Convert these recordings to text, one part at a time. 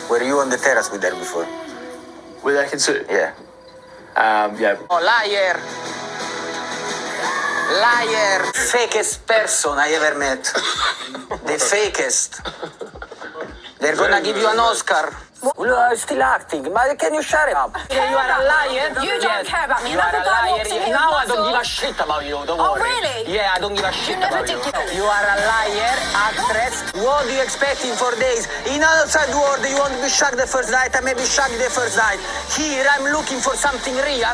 Were you on the terrace with her before? With Ekin-Su? Yeah. Yeah. Oh, liar! Liar! Fakest person I ever met. The fakest. They're gonna give you an Oscar. You are still acting, but can you shut up? You are a liar. You don't care about me. You are a liar. Now I don't give a shit. shit about you. Don't Oh, worry. really? Yeah, I don't give a shit never about you. did. You are a liar, actress. What do you expect in 4 days? In outside world, you want to be shocked the first night, I may be shocked the first night. Here, I'm looking for something real.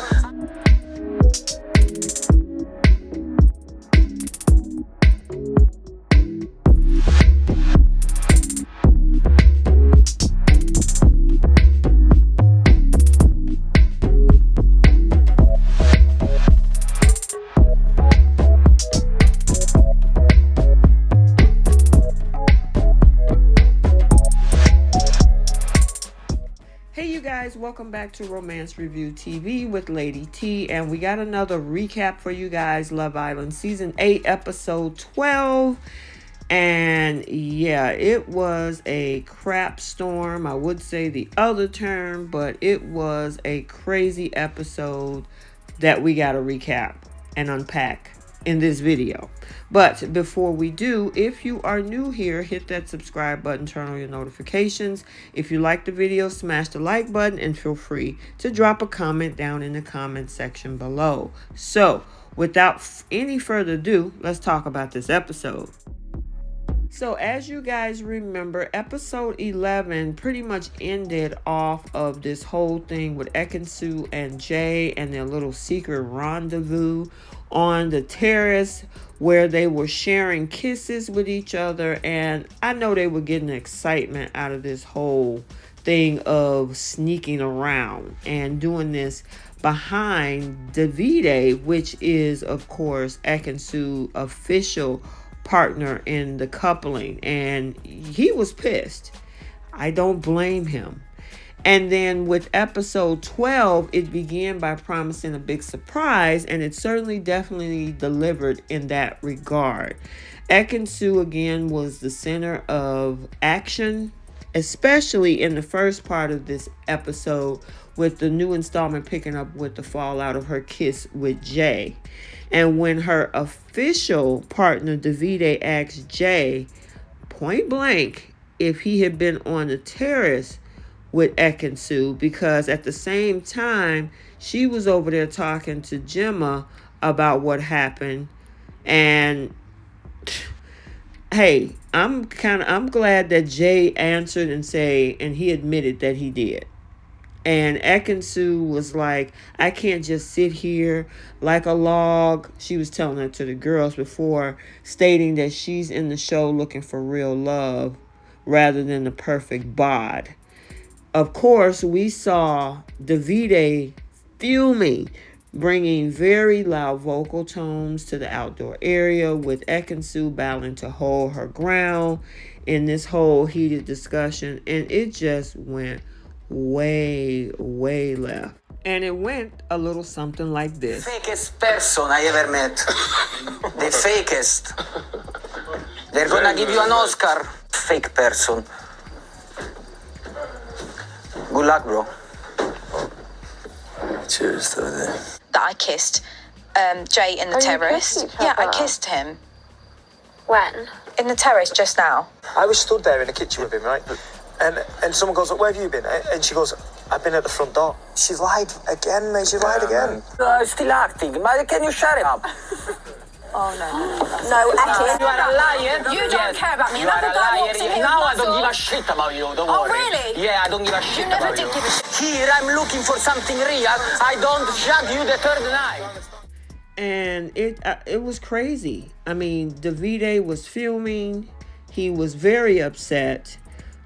Welcome back to Romance Review TV with Lady T, and we got another recap for you guys. Love Island Season 8 Episode 12, and yeah, it was a crap storm. I would say the other term, but it was a crazy episode that we got to recap and unpack in this video. But before we do, if you are new here, hit that subscribe button, turn on your notifications. If you like the video, smash the like button, and feel free to drop a comment down in the comment section below. So without any further ado, let's talk about this episode. So as you guys remember, episode 11 pretty much ended off of this whole thing with Ekin-Su and Jay and their little secret rendezvous on the terrace where they were sharing kisses with each other. And I know they were getting excitement out of this whole thing of sneaking around and doing this behind Davide, which is, of course, Ekin-Su's official partner in the coupling, and he was pissed. I don't blame him. And then with episode 12, it began by promising a big surprise, and it certainly definitely delivered in that regard. Ekin-Su again was the center of action, especially in the first part of this episode, with the new installment picking up with the fallout of her kiss with Jay. And when her official partner Davide asked Jay point blank if he had been on the terrace with Ekin-Su, because at the same time she was over there talking to Gemma about what happened. And hey, I'm glad that Jay answered and he admitted that he did. And Ekin-Su was like, I can't just sit here like a log. She was telling that to the girls before, stating that she's in the show looking for real love rather than the perfect bod. Of course, we saw Davide fuming, bringing very loud vocal tones to the outdoor area, with Ekin-Su battling to hold her ground in this whole heated discussion. And it just went way left. And it went a little something like this. Fakest person I ever met. The fakest. They're gonna give you an Oscar. Fake person. Good luck, bro. Cheers, Davide. That I kissed Jay in the terrace. Yeah, I kissed him. When? In the terrace just now. I was stood there in the kitchen with him, right? And someone goes, where have you been? And she goes, I've been at the front door. She's lied again, mate. She's lied again. You are still acting, but can you shut up? Oh, no. No, Ekin. You are a liar. You don't care about me. You are Another a guy liar. walks in here Now I with don't give a muscle. shit about you. Don't Oh, worry. really? Yeah, I don't give a shit You never about did you. give a shit. Here, I'm looking for something real. I don't judge you the third night. And it was crazy. I mean, Davide was fuming. He was very upset.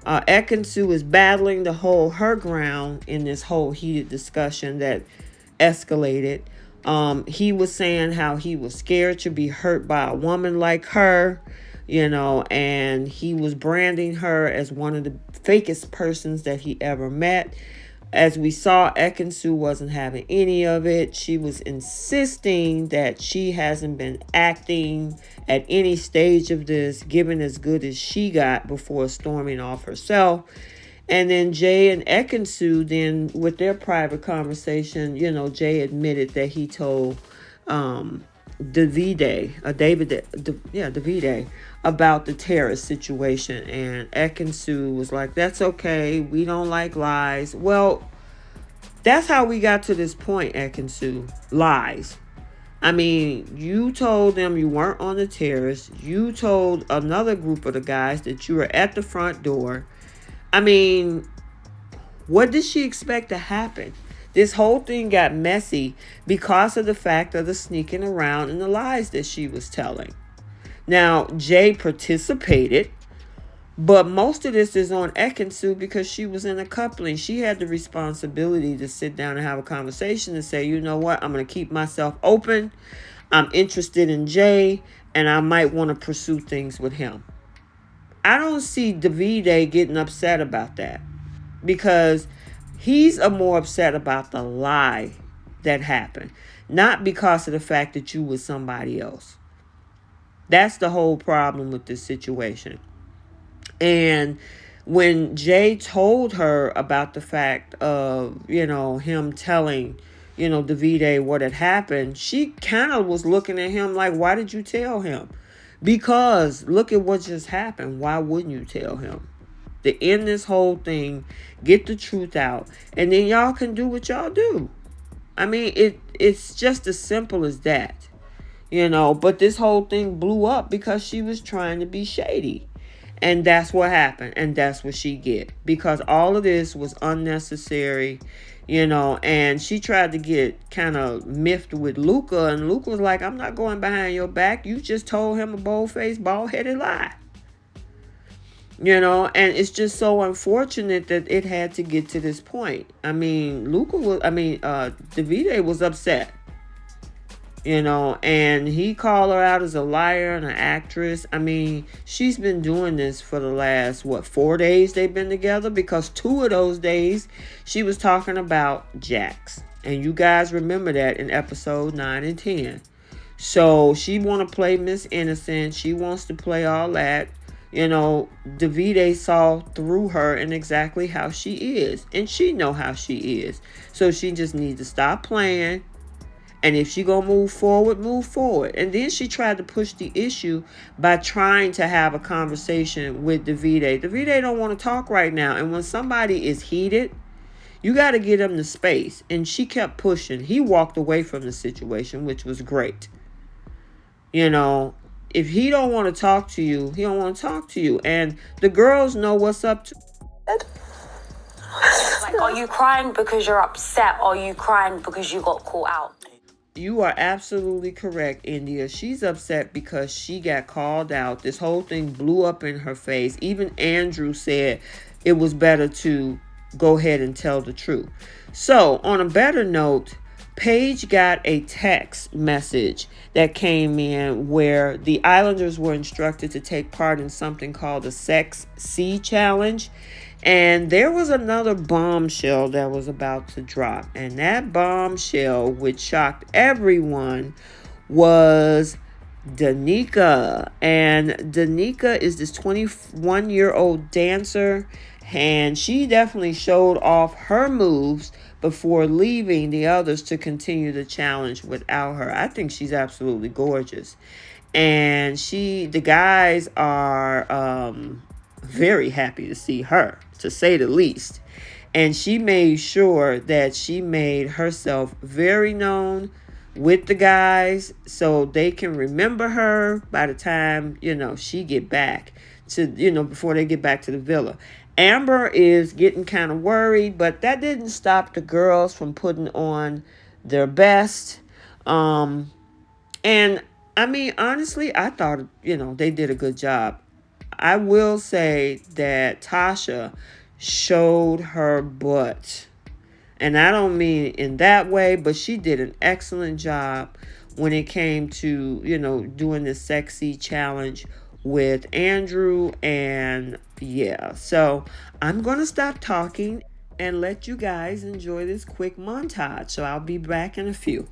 Ekin-Su is battling to hold her ground in this whole heated discussion that escalated. He was saying how he was scared to be hurt by a woman like her, and he was branding her as one of the fakest persons that he ever met. As we saw, Ekin-Su wasn't having any of it. She was insisting that she hasn't been acting at any stage of this, giving as good as she got before storming off herself. And then Jay and Ekin-Su, then with their private conversation, Jay admitted that he told Davide, Davide, about the terrorist situation. And Ekin-Su was like, that's okay. We don't like lies. Well, that's how we got to this point, Ekin-Su. Lies. I mean, you told them you weren't on the terrace. You told another group of the guys that you were at the front door. I mean, what did she expect to happen? This whole thing got messy because of the fact of the sneaking around and the lies that she was telling. Now, Jay participated, but most of this is on Ekin-Su because she was in a coupling. She had the responsibility to sit down and have a conversation and say, you know what, I'm going to keep myself open. I'm interested in Jay, and I might want to pursue things with him. I don't see Davide getting upset about that because he's more upset about the lie that happened, not because of the fact that you was somebody else. That's the whole problem with this situation. And when Jay told her about the fact of, him telling, Davide what had happened, she kind of was looking at him like, why did you tell him? Because look at what just happened. Why wouldn't you tell him? To end this whole thing, get the truth out, and then y'all can do what y'all do. I mean, it's just as simple as that, But this whole thing blew up because she was trying to be shady. And that's what happened. And that's what she get. Because all of this was unnecessary, and she tried to get kind of miffed with Luca. And Luca was like, I'm not going behind your back. You just told him a bold-faced, bald-headed lie. And it's just so unfortunate that it had to get to this point. I mean, Davide was upset. And he called her out as a liar and an actress. I mean, she's been doing this for the last, 4 days they've been together? Because 2 of those days, she was talking about Jax. And you guys remember that in episode 9 and 10. So she want to play Miss Innocent. She wants to play all that. Davide saw through her and exactly how she is. And she know how she is. So she just needs to stop playing. And if she gonna move forward, move forward. And then she tried to push the issue by trying to have a conversation with Davide. Davide don't want to talk right now. And when somebody is heated, you got to give them the space. And she kept pushing. He walked away from the situation, which was great. If he don't want to talk to you, he don't want to talk to you. And the girls know what's up to. Like, are you crying because you're upset? Or are you crying because you got caught out? You are absolutely correct, India. She's upset because she got called out. This whole thing blew up in her face. Even Andrew said it was better to go ahead and tell the truth. So, on a better note, Paige got a text message that came in where the Islanders were instructed to take part in something called the Sex C Challenge. And there was another bombshell that was about to drop. And that bombshell, which shocked everyone, was Danica. And Danica is this 21-year-old dancer. And she definitely showed off her moves before leaving the others to continue the challenge without her. I think she's absolutely gorgeous. And the guys are very happy to see her, to say the least. And she made sure that she made herself very known with the guys so they can remember her by the time, she get back to, before they get back to the villa. Amber is getting kind of worried, but that didn't stop the girls from putting on their best. And I mean, honestly, I thought, they did a good job. I will say that Tasha showed her butt. And I don't mean in that way, but she did an excellent job when it came to, doing this sexy challenge with Andrew. And yeah, so I'm going to stop talking and let you guys enjoy this quick montage. So I'll be back in a few.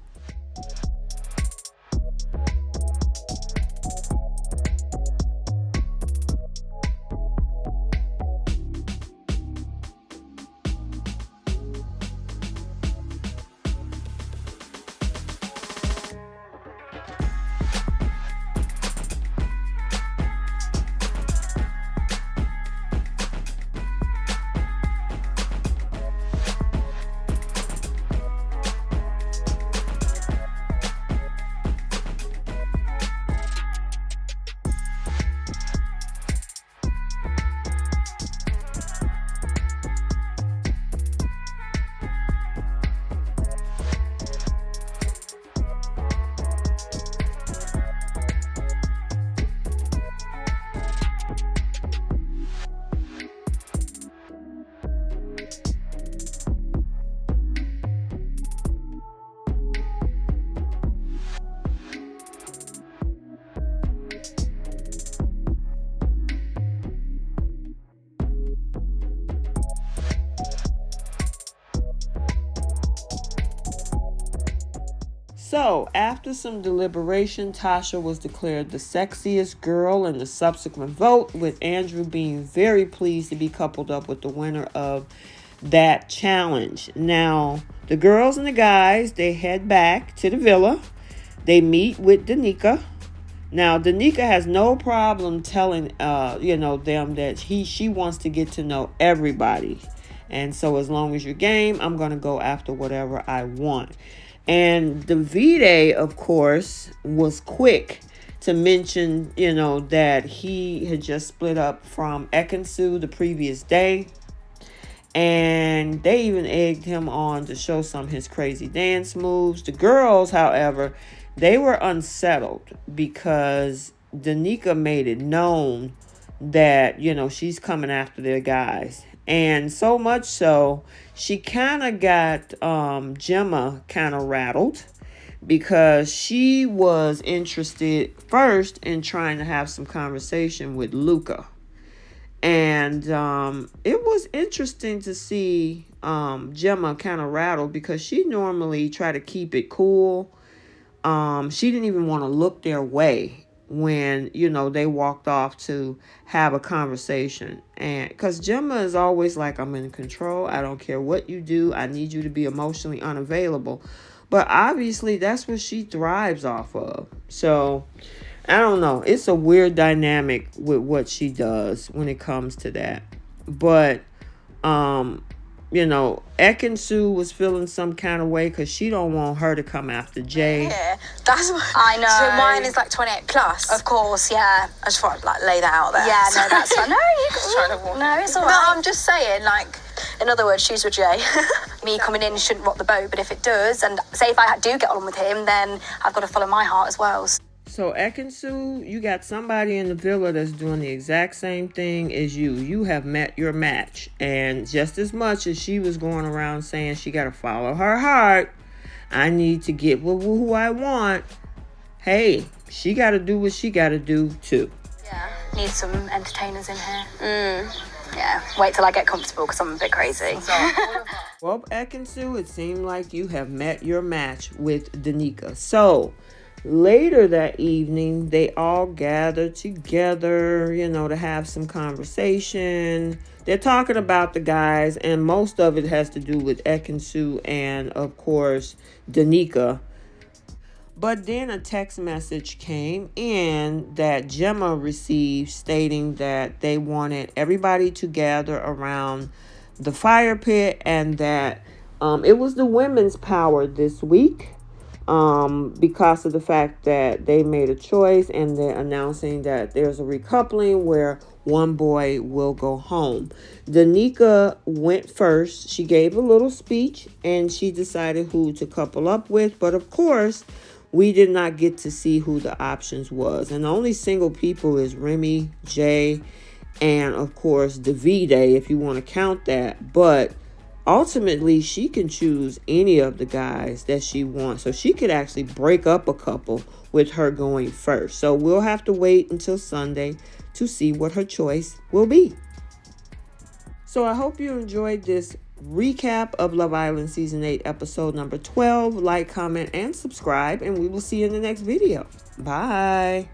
So, after some deliberation, Tasha was declared the sexiest girl in the subsequent vote, with Andrew being very pleased to be coupled up with the winner of that challenge. Now, the girls and the guys, they head back to the villa. They meet with Danica. Now, Danica has no problem telling, them that she wants to get to know everybody. And so as long as you're game, I'm going to go after whatever I want. And Davide, of course, was quick to mention, that he had just split up from Ekin-Su the previous day. And they even egged him on to show some of his crazy dance moves. The girls, however, they were unsettled because Danica made it known that, she's coming after their guys. And so much so, she kind of got Gemma kind of rattled because she was interested first in trying to have some conversation with Luca. And it was interesting to see Gemma kind of rattled because she normally try to keep it cool. She didn't even want to look their way when, they walked off to have a conversation. And because Gemma is always like, I'm in control. I don't care what you do. I need you to be emotionally unavailable. But obviously that's what she thrives off of. So I don't know. It's a weird dynamic with what she does when it comes to that. But, Ekin-Su was feeling some kind of way because she don't want her to come after Jay. Yeah, that's what I know. So mine is like 28 plus. Of course, yeah. I just want to lay that out there. Yeah, no, that's fine. No, you Just trying to warn. No, it's all No, right. I'm just saying, in other words, she's with Jay. Me coming in shouldn't rock the boat, but if it does, and say if I do get on with him, then I've got to follow my heart as well. So Ekin-Su, you got somebody in the villa that's doing the exact same thing as you. You have met your match. And just as much as she was going around saying she got to follow her heart, I need to get with who I want. Hey, she got to do what she got to do too. Yeah, need some entertainers in here. Yeah, wait till I get comfortable because I'm a bit crazy. Well, Ekin-Su, it seemed like you have met your match with Danica. So later that evening, they all gathered together, to have some conversation. They're talking about the guys, and most of it has to do with Ekin-Su and, of course, Danica. But then a text message came in that Gemma received stating that they wanted everybody to gather around the fire pit and that it was the women's power this week. Because of the fact that they made a choice and they're announcing that there's a recoupling where one boy will go home. Danica went first. She gave a little speech and she decided who to couple up with. But of course, we did not get to see who the options was. And the only single people is Remy, Jay, and of course, Davide, if you want to count that. But ultimately, she can choose any of the guys that she wants. So she could actually break up a couple with her going first. So we'll have to wait until Sunday to see what her choice will be. So I hope you enjoyed this recap of Love Island Season 8, Episode number 12. Like, comment, and subscribe. And we will see you in the next video. Bye.